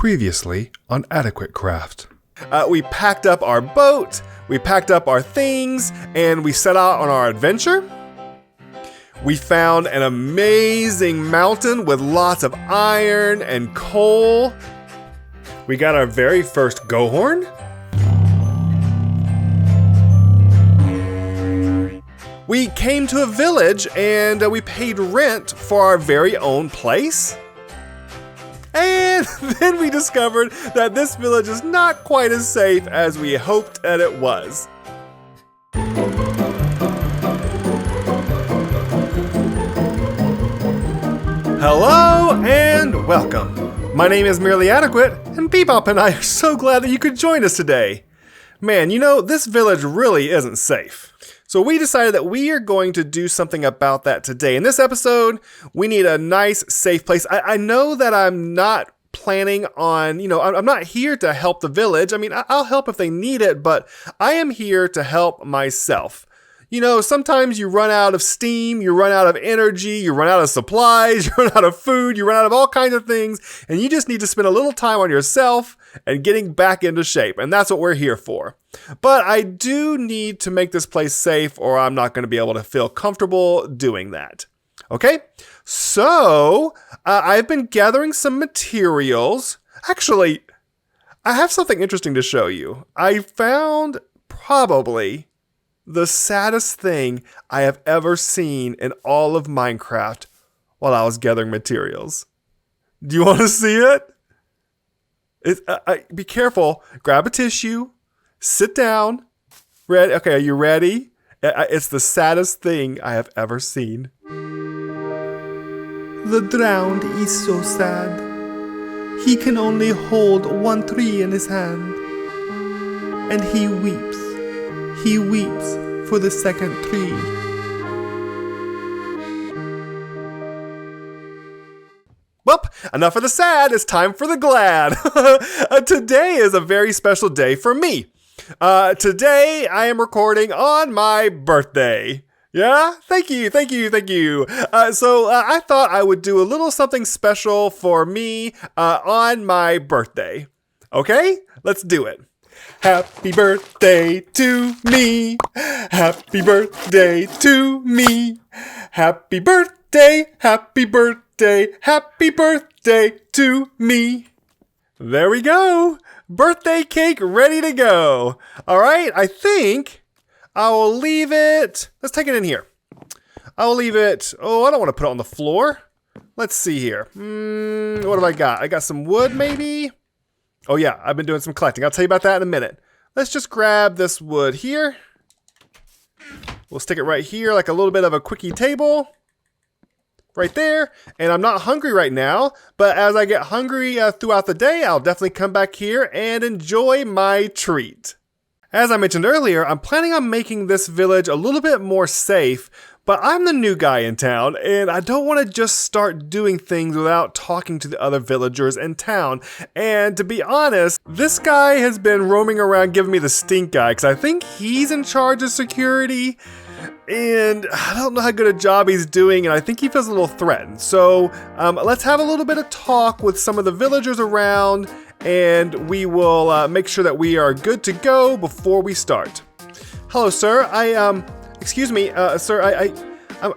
Previously on Adequate Craft. We packed up our boat, we packed up our things, and we set out on our adventure. We found an amazing mountain with lots of iron and coal. We got our very first gohorn. We came to a village and we paid rent for our very own place. And then we discovered that this village is not quite as safe as we hoped that it was. Hello and welcome. My name is Merely Adequate, and Bebop and I are so glad that you could join us today. Man, you know, this village really isn't safe. So we decided that we are going to do something about that today. In this episode, we need a nice, safe place. I know that I'm not planning on, I'm not here to help the village. I mean, I'll help if they need it, but I am here to help myself. You know, sometimes you run out of steam, you run out of energy, you run out of supplies, you run out of food, you run out of all kinds of things, and you just need to spend a little time on yourself and getting back into shape, and that's what we're here for. But I do need to make this place safe, or I'm not going to be able to feel comfortable doing that. Okay? So, I've been gathering some materials. Actually, I have something interesting to show you. I found probably the saddest thing I have ever seen in all of Minecraft while I was gathering materials. Do you want to see it? Be careful. Grab a tissue. Sit down. Ready? Okay, are you ready? It's the saddest thing I have ever seen. The drowned is so sad. He can only hold one tree in his hand. And he weeps. He weeps for the second tree. Well, enough of the sad, it's time for the glad. Today is a very special day for me. Today I am recording on my birthday. Yeah, thank you. So I thought I would do a little something special for me on my birthday. Okay, let's do it. Happy birthday to me. Happy birthday to me. Happy birthday, happy birthday, happy birthday to me. There we go. Birthday cake ready to go. All right, I think I will leave it. Let's take it in here. I'll leave it. Oh, I don't want to put it on the floor. Let's see here. What have I got? I got some wood maybe. Oh yeah, I've been doing some collecting. I'll tell you about that in a minute. Let's just grab this wood here. We'll stick it right here like a little bit of a quickie table. Right there. And I'm not hungry right now, but as I get hungry throughout the day, I'll definitely come back here and enjoy my treat. As I mentioned earlier, I'm planning on making this village a little bit more safe, but I'm the new guy in town, and I don't want to just start doing things without talking to the other villagers in town. And to be honest, this guy has been roaming around giving me the stink eye, because I think he's in charge of security, and I don't know how good a job he's doing, and I think he feels a little threatened. So let's have a little bit of talk with some of the villagers around, and we will make sure that we are good to go before we start. Hello, sir. Excuse me, sir,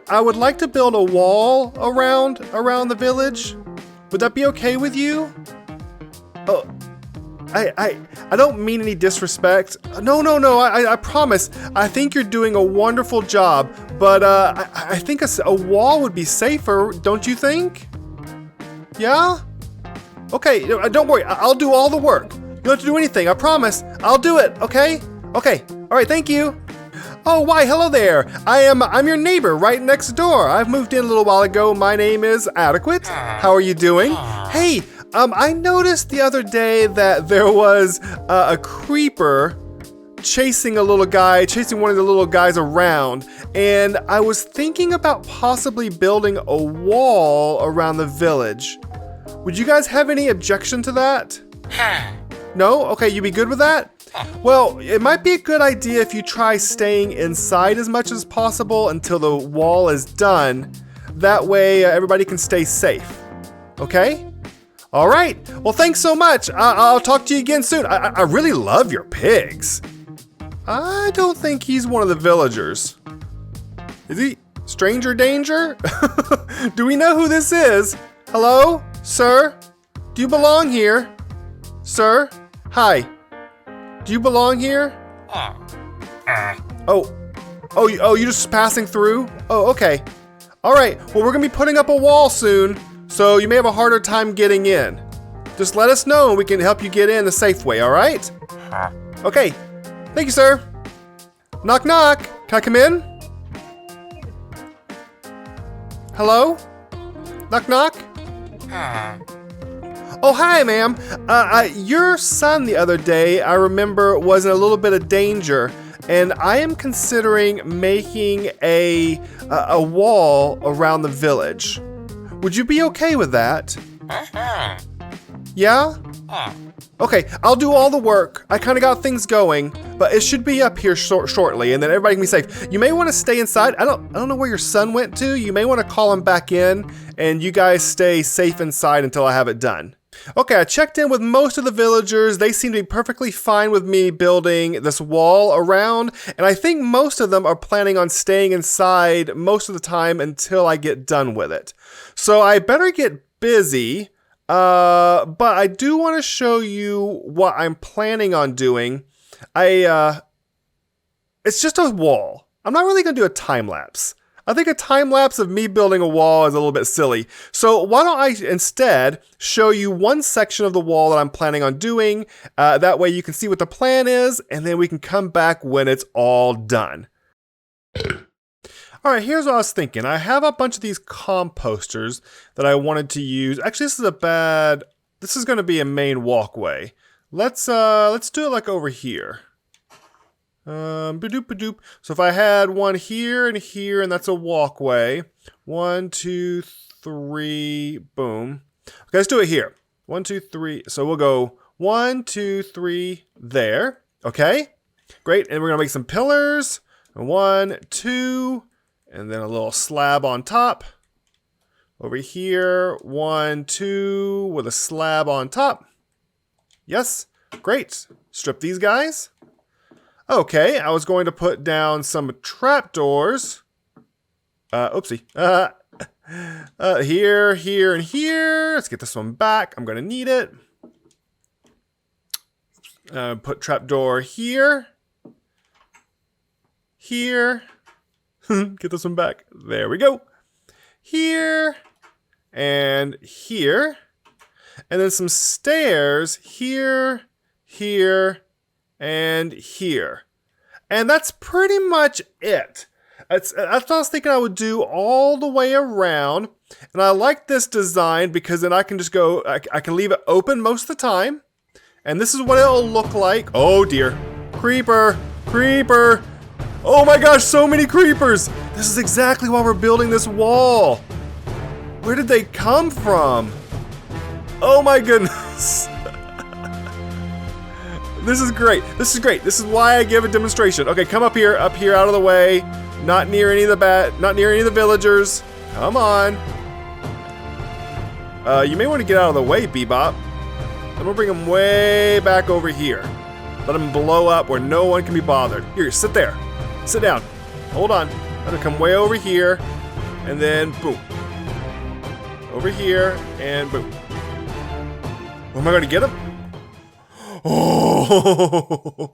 I would like to build a wall around the village. Would that be okay with you? Oh, I don't mean any disrespect. No, I promise. I think you're doing a wonderful job, but I think a wall would be safer, don't you think? Yeah? Okay, don't worry, I'll do all the work. You don't have to do anything, I promise. I'll do it, okay? Okay, all right, thank you. Oh, why, hello there. I'm your neighbor right next door. I've moved in a little while ago. My name is Adequate. How are you doing? Hey, I noticed the other day that there was a creeper chasing one of the little guys around, and I was thinking about possibly building a wall around the village. Would you guys have any objection to that? No? Okay, you'd be good with that? Well, it might be a good idea if you try staying inside as much as possible until the wall is done. That way, everybody can stay safe. Okay? All right. Well, thanks so much. I'll talk to you again soon. I really love your pigs. I don't think he's one of the villagers. Is he stranger danger? Do we know who this is? Hello, sir? Do you belong here? Sir? Hi. Do you belong here? Oh, you're just passing through? Oh, okay. All right, well, we're gonna be putting up a wall soon, so you may have a harder time getting in. Just let us know and we can help you get in the safe way, all right? Okay, thank you, sir. Knock, knock. Can I come in? Hello? Knock, knock. Oh, hi, ma'am. Your son the other day, I remember, was in a little bit of danger, and I am considering making a wall around the village. Would you be okay with that? Yeah? Okay, I'll do all the work. I kind of got things going, but it should be up here shortly, and then everybody can be safe. You may want to stay inside. I don't know where your son went to. You may want to call him back in, and you guys stay safe inside until I have it done. Okay, I checked in with most of the villagers. They seem to be perfectly fine with me building this wall around, and I think most of them are planning on staying inside most of the time until I get done with it. So I better get busy, but I do want to show you what I'm planning on doing. It's just a wall. I'm not really going to do a time lapse. I think a time lapse of me building a wall is a little bit silly. So why don't I instead show you one section of the wall that I'm planning on doing. That way you can see what the plan is, and then we can come back when it's all done. All right, here's what I was thinking. I have a bunch of these composters that I wanted to use. Actually, this is going to be a main walkway. Let's do it like over here. Ba-doop, ba-doop. So if I had one here and here, and that's a walkway. 1, 2, 3, boom. Okay, let's do it here. 1, 2, 3. So we'll go 1, 2, 3 there. Okay, great. And we're gonna make some pillars. 1, 2, and then a little slab on top. Over here, 1, 2, with a slab on top. Yes, great. Strip these guys. Okay, I was going to put down some trapdoors. Oopsie. Here, here, and here. Let's get this one back. I'm going to need it. Put trapdoor here. Here. Get this one back. There we go. Here. And here. And then some stairs here, here, and here. And that's pretty much it. That's what I was thinking I would do all the way around. And I like this design because then I can just go, I can leave it open most of the time. And this is what it'll look like. Oh dear. Creeper, creeper. Oh my gosh, so many creepers. This is exactly why we're building this wall. Where did they come from? Oh my goodness. This is great. This is great. This is why I give a demonstration. Okay, come up here, out of the way. Not near any of the villagers. Come on. You may want to get out of the way, Bebop. I'm gonna bring him way back over here. Let him blow up where no one can be bothered. Here, sit there. Sit down. Hold on. I'm gonna come way over here, and then boom. Over here, and boom. Am I gonna get him? Oh,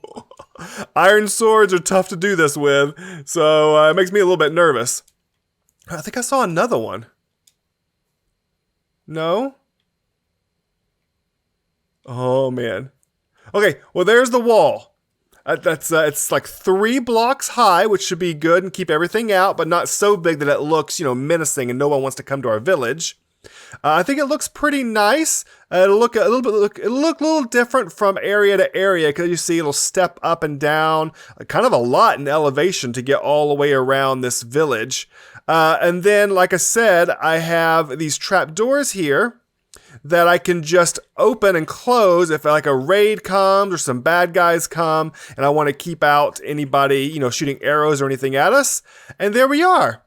iron swords are tough to do this with, so it makes me a little bit nervous. I think I saw another one. No? Oh, man. Okay, well, there's the wall. It's like 3 blocks high, which should be good and keep everything out, but not so big that it looks, menacing and no one wants to come to our village. I think it looks pretty nice. It'll look a little different from area to area because you see it'll step up and down kind of a lot in elevation to get all the way around this village. And then, like I said, I have these trapdoors here that I can just open and close if like a raid comes or some bad guys come and I want to keep out anybody, shooting arrows or anything at us. And there we are.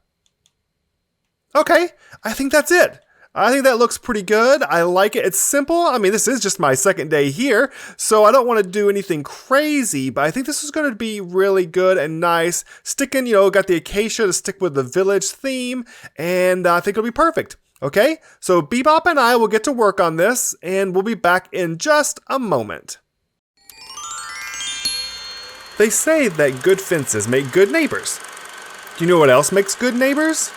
Okay, I think that's it. I think that looks pretty good. I like it. It's simple. I mean, this is just my second day here, so I don't want to do anything crazy, but I think this is going to be really good and nice. Sticking, got the acacia to stick with the village theme, and I think it'll be perfect. Okay, so Bebop and I will get to work on this, and we'll be back in just a moment. They say that good fences make good neighbors. Do you know what else makes good neighbors?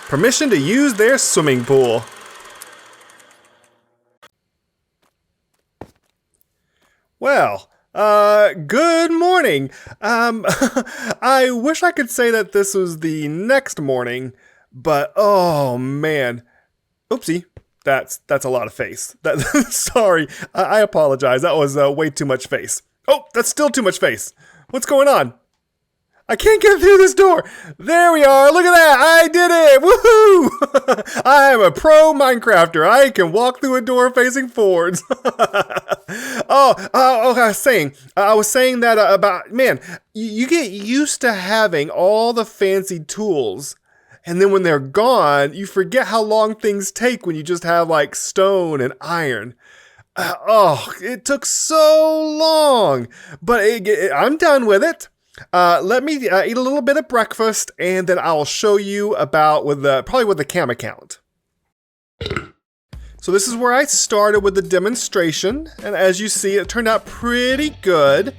Permission to use their swimming pool. Well, good morning. I wish I could say that this was the next morning, but oh man. Oopsie. That's a lot of face. Sorry, I apologize. That was way too much face. Oh, that's still too much face. What's going on? I can't get through this door. There we are. Look at that. I did it. Woohoo! I am a pro Minecrafter. I can walk through a door facing forwards. I was saying that about, man, you get used to having all the fancy tools. And then when they're gone, you forget how long things take when you just have like stone and iron. It took so long. But I'm done with it. Let me eat a little bit of breakfast, and then I'll show you about probably with the cam account. So this is where I started with the demonstration, and as you see, it turned out pretty good.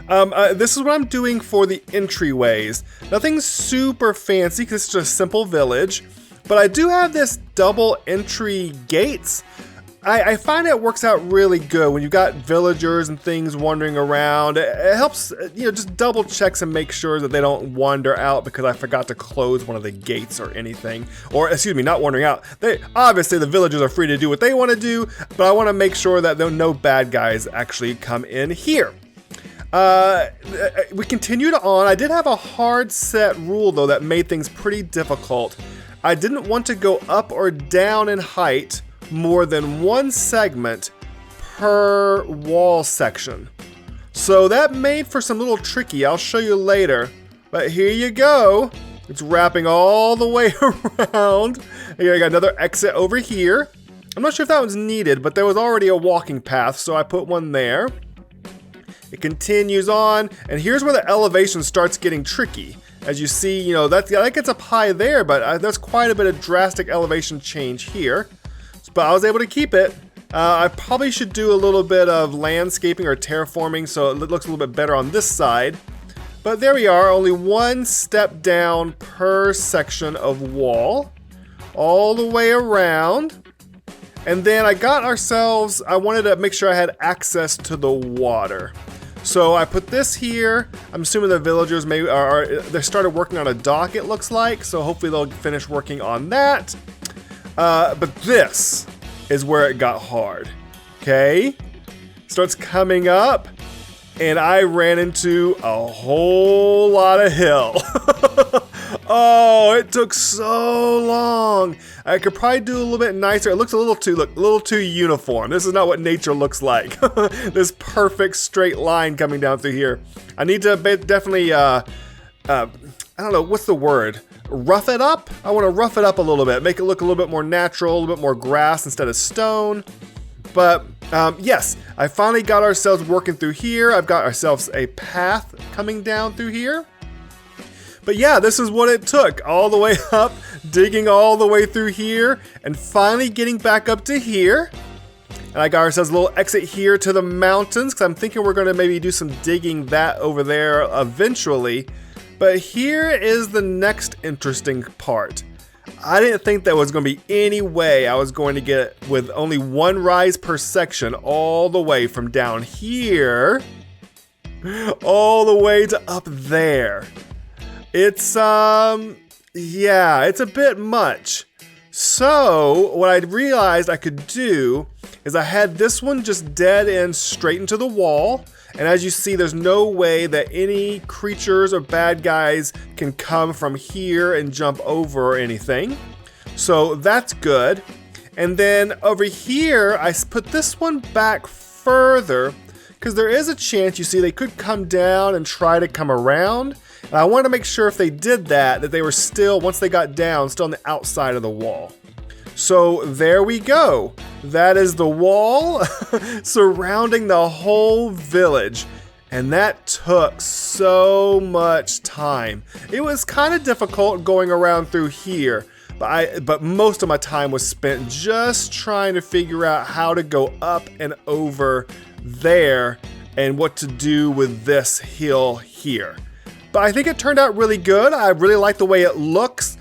This is what I'm doing for the entryways. Nothing super fancy because it's just a simple village, but I do have this double entry gates. I find it works out really good when you've got villagers and things wandering around. It helps, just double checks and make sure that they don't wander out because I forgot to close one of the gates or anything. Or, excuse me, not wandering out. Obviously, the villagers are free to do what they want to do, but I want to make sure that no bad guys actually come in here. We continued on. I did have a hard set rule, though, that made things pretty difficult. I didn't want to go up or down in height more than one segment per wall section. So that made for some little tricky. I'll show you later. But here you go. It's wrapping all the way around. Here I got another exit over here. I'm not sure if that was needed, but there was already a walking path, so I put one there. It continues on, and here's where the elevation starts getting tricky. As you see, that gets up high there, but there's quite a bit of drastic elevation change here. But I was able to keep it. I probably should do a little bit of landscaping or terraforming so it looks a little bit better on this side. But there we are, only one step down per section of wall, all the way around. And then I wanted to make sure I had access to the water. So I put this here. I'm assuming the villagers they started working on a dock, it looks like. So hopefully they'll finish working on that. But this is where it got hard. Okay? Starts coming up, and I ran into a whole lot of hill. Oh, it took so long. I could probably do a little bit nicer. It looks a little too uniform. This is not what nature looks like. This perfect straight line coming down through here. I need to definitely, I don't know, what's the word? Rough it up? I want to rough it up a little bit, make it look a little bit more natural, a little bit more grass instead of stone. But yes, I finally got ourselves working through here. I've got ourselves a path coming down through here. But yeah, this is what it took, all the way up, digging all the way through here, and finally getting back up to here. And I got ourselves a little exit here to the mountains, because I'm thinking we're going to maybe do some digging that over there eventually. But here is the next interesting part. I didn't think there was going to be any way I was going to get with only one rise per section all the way from down here all the way to up there. It's, it's a bit much. So what I realized I could do is I had this one just dead end straight into the wall. And as you see, there's no way that any creatures or bad guys can come from here and jump over or anything. So that's good. And then over here, I put this one back further because there is a chance, you see, they could come down and try to come around. And I wanted to make sure if they did that they were still, once they got down, still on the outside of the wall. So there we go. That is the wall surrounding the whole village. And that took so much time. It was kind of difficult going around through here, but most of my time was spent just trying to figure out how to go up and over there and what to do with this hill here. But I think it turned out really good. I really like the way it looks.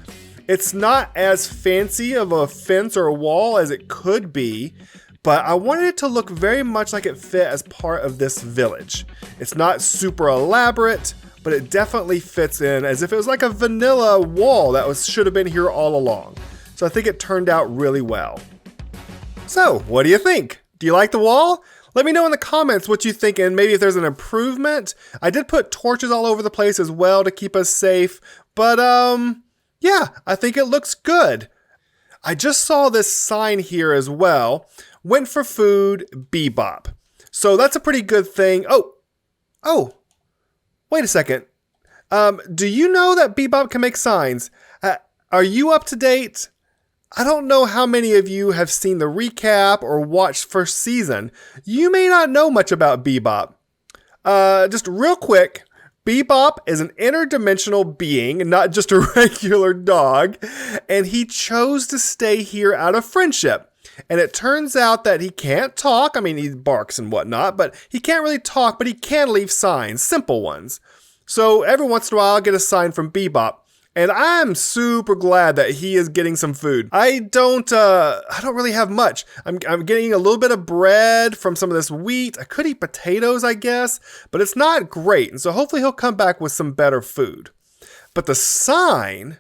It's not as fancy of a fence or a wall as it could be, but I wanted it to look very much like it fit as part of this village. It's not super elaborate, but it definitely fits in as if it was like a vanilla wall that should have been here all along. So I think it turned out really well. So, what do you think? Do you like the wall? Let me know in the comments what you think and maybe if there's an improvement. I did put torches all over the place as well to keep us safe, but yeah, I think it looks good. I just saw this sign here as well. Went for food, Bebop. So that's a pretty good thing. Oh, wait a second. Do you know that Bebop can make signs? Are you up to date? I don't know how many of you have seen the recap or watched first season. You may not know much about Bebop. Just real quick, Bebop is an interdimensional being, not just a regular dog, and he chose to stay here out of friendship. And it turns out that he can't talk. I mean, he barks and whatnot, but he can't really talk, but he can leave signs, simple ones. So every once in a while, I'll get a sign from Bebop. And I'm super glad that he is getting some food. I don't really have much. I'm getting a little bit of bread from some of this wheat. I could eat potatoes, I guess, but it's not great. And so hopefully he'll come back with some better food. But the sign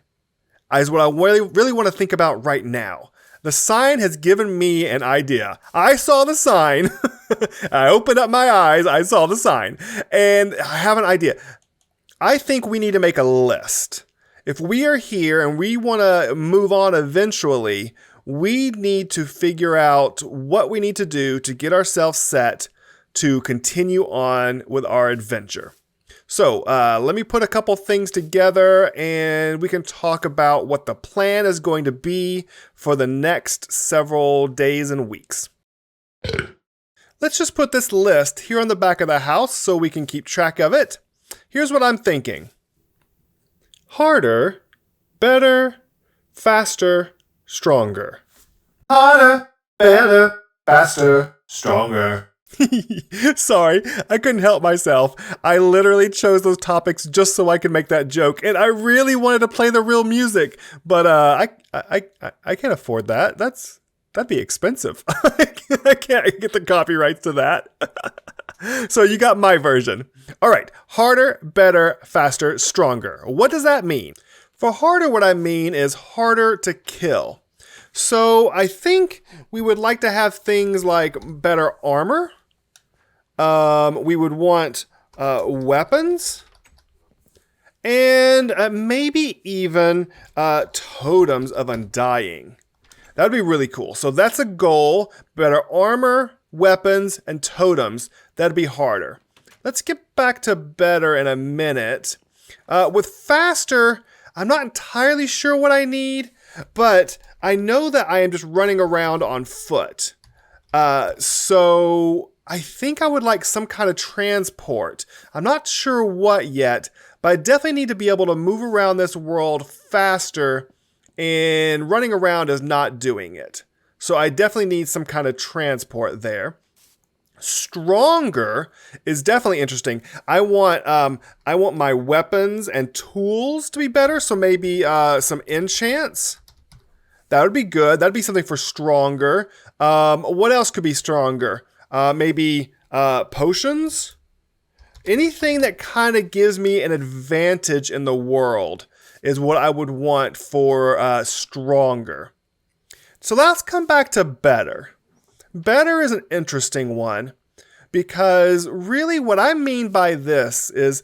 is what I really want to think about right now. The sign has given me an idea. I saw the sign. I opened up my eyes. I saw the sign. And I have an idea. I think we need to make a list. If we are here and we want to move on eventually, we need to figure out what we need to do to get ourselves set to continue on with our adventure. So let me put a couple things together and we can talk about what the plan is going to be for the next several days and weeks. Let's just put this list here on the back of the house so we can keep track of it. Here's what I'm thinking. Harder, better, faster, stronger. Harder, better, faster, stronger. Sorry, I couldn't help myself. I literally chose those topics just so I could make that joke, and I really wanted to play the real music, but I can't afford that. That'd be expensive. I can't get the copyrights to that. So you got my version. All right, harder, better, faster, stronger. What does that mean? For harder, what I mean is harder to kill. So I think we would like to have things like better armor. We would want weapons. And maybe even totems of undying. That would be really cool. So that's a goal. Better armor, weapons, and totems. That'd be harder. Let's get back to better in a minute. With faster, I'm not entirely sure what I need, but I know that I am just running around on foot. So I think I would like some kind of transport. I'm not sure what yet, but I definitely need to be able to move around this world faster, and running around is not doing it. So I definitely need some kind of transport there. Stronger is definitely interesting. I want my weapons and tools to be better. So maybe some enchants. That would be good. That'd be something for stronger. What else could be stronger? Maybe potions. Anything that kind of gives me an advantage in the world is what I would want for stronger. So let's come back to better. Better is an interesting one because really what I mean by this is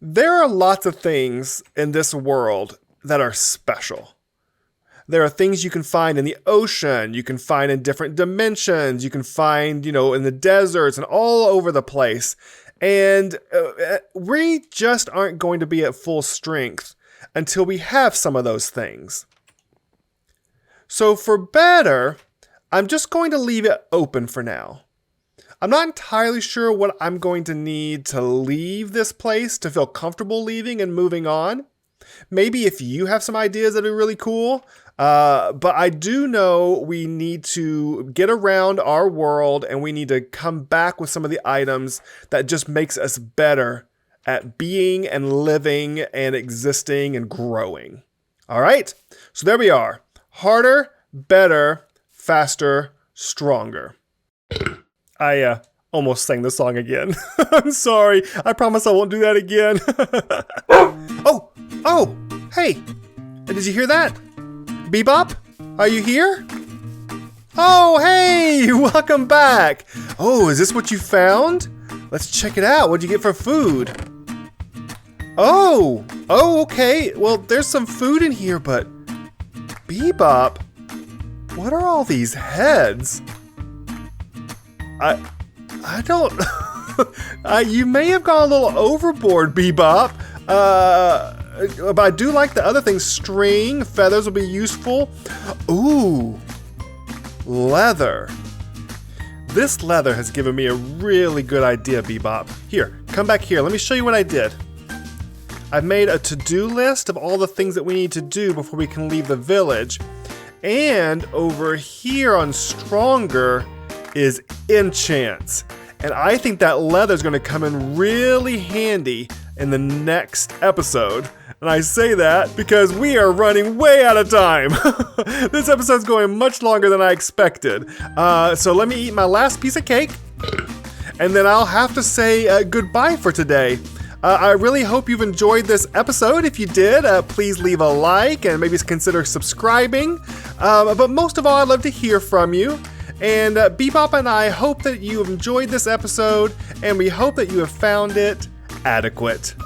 there are lots of things in this world that are special. There are things you can find in the ocean, you can find in different dimensions, you can find, in the deserts and all over the place. And we just aren't going to be at full strength until we have some of those things. So for better, I'm just going to leave it open for now. I'm not entirely sure what I'm going to need to leave this place to feel comfortable leaving and moving on. Maybe if you have some ideas that are really cool. But I do know we need to get around our world and we need to come back with some of the items that just makes us better at being and living and existing and growing. All right, so there we are. Harder, better, faster, stronger. I almost sang the song again. I'm sorry. I promise I won't do that again. Oh, hey, did you hear that? Bebop, are you here? Oh, hey, welcome back. Oh, is this what you found? Let's check it out. What'd you get for food? Oh, okay. Well, there's some food in here, but Bebop, what are all these heads? I don't. You may have gone a little overboard, Bebop. But I do like the other things. String, feathers will be useful. Ooh, leather. This leather has given me a really good idea, Bebop. Here, come back here. Let me show you what I did. I've made a to-do list of all the things that we need to do before we can leave the village. And over here on Stronger is enchants. And I think that leather is going to come in really handy in the next episode. And I say that because we are running way out of time. This episode's going much longer than I expected. So let me eat my last piece of cake. And then I'll have to say goodbye for today. I really hope you've enjoyed this episode. If you did, please leave a like and maybe consider subscribing. But most of all, I'd love to hear from you. And Bebop and I hope that you have enjoyed this episode, and we hope that you have found it adequate.